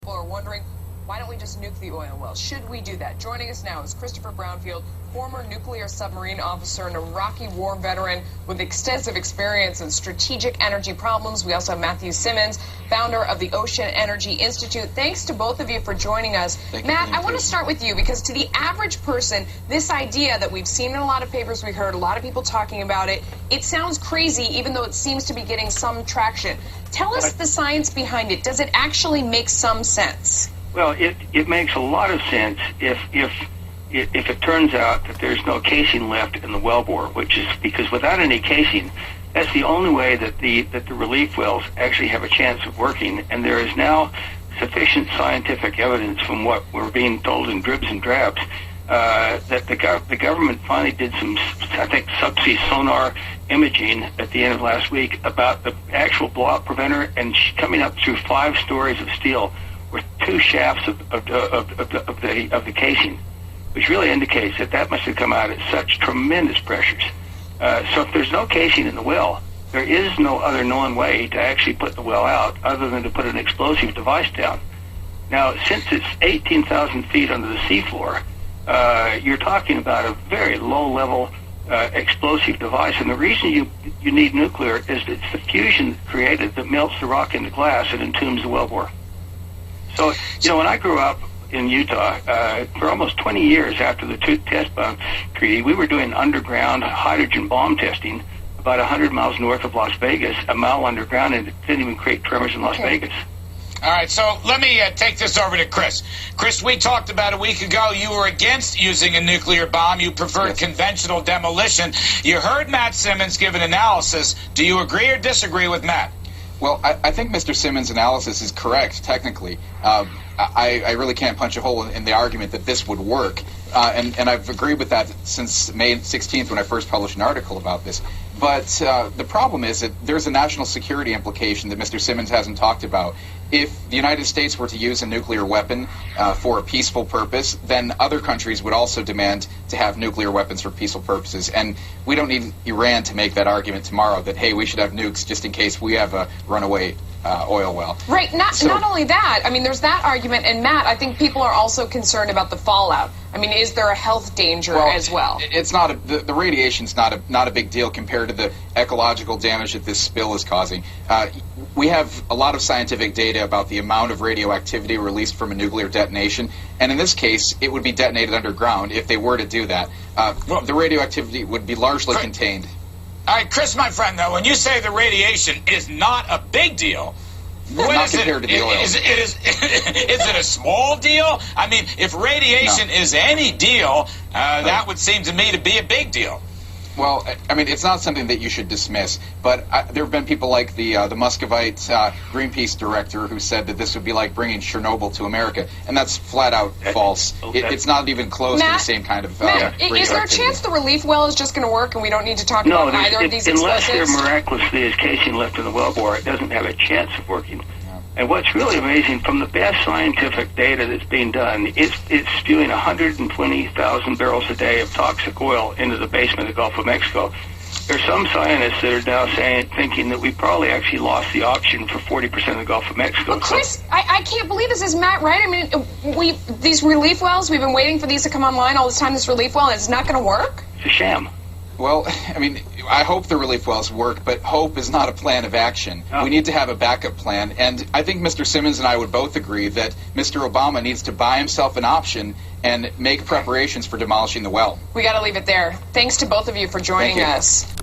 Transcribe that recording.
People are wondering, why don't we just nuke the oil well? Should we do that? Joining us now is Christopher Brownfield, former nuclear submarine officer and Iraqi war veteran with extensive experience in strategic energy problems. We also have Matthew Simmons, founder of the Ocean Energy Institute. Thanks to both of you for joining us. Matt, I want to start with you because to the average person, this idea that we've seen in a lot of papers, we heard a lot of people talking about it, it sounds crazy even though it seems to be getting some traction. Tell us the science behind it. Does it actually make some sense? Well, it makes a lot of sense if it turns out that there's no casing left in the wellbore, which is because without any casing, that's the only way that the relief wells actually have a chance of working. And there is now sufficient scientific evidence from what we're being told in dribs and drabs that the government finally did some, I think, subsea sonar imaging at the end of last week about the actual blowout preventer, and coming up through 5 stories of steel with 2 shafts of the casing, which really indicates that must have come out at such tremendous pressures. So if there's no casing in the well, there is no other known way to actually put the well out other than to put an explosive device down. Now, since it's 18,000 feet under the seafloor, you're talking about a very low-level explosive device, and the reason you need nuclear is that it's the fusion created that melts the rock into glass and entombs the wellbore. So, when I grew up in Utah, for almost 20 years after the test bomb treaty, we were doing underground hydrogen bomb testing about 100 miles north of Las Vegas, a mile underground, and it didn't even create tremors in Las Vegas. All right, so let me take this over to Chris. Chris, we talked about a week ago you were against using a nuclear bomb. You preferred conventional demolition. You heard Matt Simmons give an analysis. Do you agree or disagree with Matt? Well, I think Mr. Simmons' analysis is correct, technically. I really can't punch a hole in the argument that this would work. And I've agreed with that since May 16th when I first published an article about this. But the problem is that there's a national security implication that Mr. Simmons hasn't talked about. If the United States were to use a nuclear weapon for a peaceful purpose, then other countries would also demand to have nuclear weapons for peaceful purposes. And we don't need Iran to make that argument tomorrow that, hey, we should have nukes just in case we have a runaway oil well. Right. Not only that, I mean, there's that argument. And, Matt, I think people are also concerned about the fallout. I mean, is there a health danger as well? It's not the radiation's not a big deal compared to the ecological damage that this spill is causing. We have a lot of scientific data about the amount of radioactivity released from a nuclear detonation, and in this case, it would be detonated underground if they were to do that. The radioactivity would be largely contained. All right, Chris, my friend, though, when you say the radiation is not a big deal, not compared to the oil. Is it a small deal? I mean, if radiation is any deal, that would seem to me to be a big deal. Well, I mean, it's not something that you should dismiss, but there have been people like the Muscovite Greenpeace director who said that this would be like bringing Chernobyl to America, and that's flat out false. It's not even close to the same kind of radioactivity. Is there a chance the relief well is just going to work and we don't need to talk about either of these explosives? Unless there miraculously is casing left in the wellbore, it doesn't have a chance of working. And what's really amazing, from the best scientific data that's being done, it's spewing 120,000 barrels a day of toxic oil into the basement of the Gulf of Mexico. There's some scientists that are now thinking that we probably actually lost the auction for 40% of the Gulf of Mexico. Well, Chris, I can't believe this is Matt, right? I mean, these relief wells, we've been waiting for these to come online all this time, this relief well, and it's not going to work? It's a sham. Well, I mean, I hope the relief wells work, but hope is not a plan of action. We need to have a backup plan, and I think Mr. Simmons and I would both agree that Mr. Obama needs to buy himself an option and make preparations for demolishing the well. We got to leave it there. Thanks to both of you for joining us.